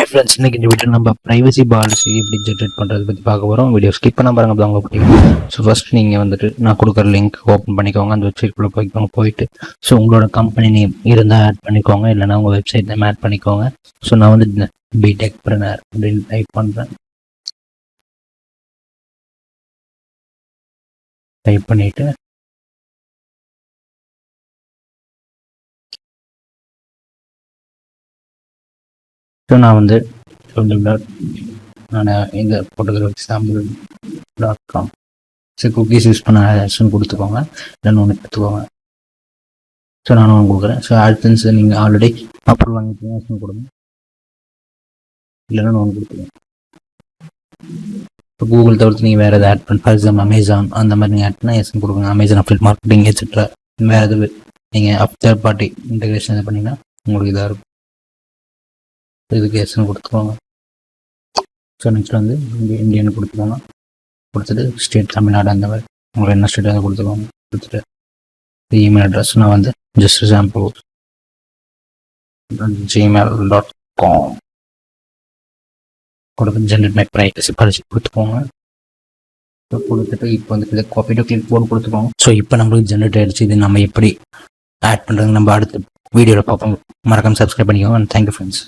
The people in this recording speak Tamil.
ஃப்ரெண்ட்ஸ், இன்னைக்கு இந்த வீடியோ நம்ம ப்ரைவசி பாலிசி எப்படி ஜென்ரேட் பண்ணுறது பற்றி பார்க்க போகிறோம். வீடியோ ஸ்கிப் பண்ண பாருங்க, அப்போ அவங்க பிடிக்கும். ஸோ ஃபர்ஸ்ட் நீங்கள் வந்துட்டு நான் கொடுக்குற லிங்க் ஓப்பன் பண்ணிக்கோங்க. அந்த வெப்சைட்குள்ளே போயிட்டு ஸோ உங்களோட கம்பெனி நேம் இருந்தால் ஆட் பண்ணிக்கோங்க, இல்லைனா உங்கள் வெப்சைட் நேம் ஆட் பண்ணிக்கோங்க. ஸோ நான் வந்து பிடெக்பிரனர் அப்படின்னு டைப் பண்ணுறேன். டைப் பண்ணிவிட்டு ஸோ நான் வந்து நான் இந்த photography.com ஸோ குக்கீஸ் யூஸ் பண்ண ஆட்ஸ்ன்னு கொடுத்துக்கோங்க, இல்லைன்னு ஒன்று எடுத்துக்கோங்க. ஸோ நான் ஒன்று கொடுக்குறேன். ஸோ ஆட்சன்ஸ் நீங்கள் ஆல்ரெடி அப்ரூவ் வாங்கிட்டீங்க கொடுங்க, இல்லைன்னு ஒன்று கொடுத்துருங்க. இப்போ கூகுள் தவிர்த்து நீங்கள் வேறு எதாவது ஆட் பண்ண, ஃபார் எக்ஸாம்பிள் அமேசான் அந்த மாதிரி நீங்கள் ஆட் பண்ணால் எஸ்ன்னு கொடுங்க. அமேசான் அஃபிலியேட் மார்க்கெட்டிங் எக்ஸெட்ரா வேறு எது நீங்கள் தேர்ட் பார்ட்டி இன்டெகிரேஷன் இது பண்ணிங்கன்னா உங்களுக்கு இதாக இருக்கும். இதுக்கு எஸ்ன்னு கொடுத்துக்கோங்க. ஸோ நெக்ஸ்ட் வந்து இந்தியன் கொடுத்துக்கோங்க. கொடுத்துட்டு ஸ்டேட் தமிழ்நாடு அந்த மாதிரி உங்களுக்கு என்ன ஸ்டேட் அதை கொடுத்துக்கோங்க. கொடுத்துட்டு இமெயில் அட்ரஸ் நான் வந்து ஜஸ்ட் எக்ஸாம்பிள் gmail.com கொடுத்து ஜென்ரேட் மை ப்ரைவசி பாலிசி கொடுத்துக்கோங்க. ஸோ கொடுத்துட்டு இப்போ வந்து இதை காப்பி டு கிளிக் போர்டு கொடுத்துக்கோங்க. ஸோ இப்போ நம்மளுக்கு ஜென்ரேட் ஆகிடுச்சு. இது நம்ம எப்படி ஆட் பண்ணுறது நம்ம அடுத்த வீடியோவில் பார்ப்போம். மறக்காம சப்ஸ்கிரைப் பண்ணிக்கோங்க. And thank you friends.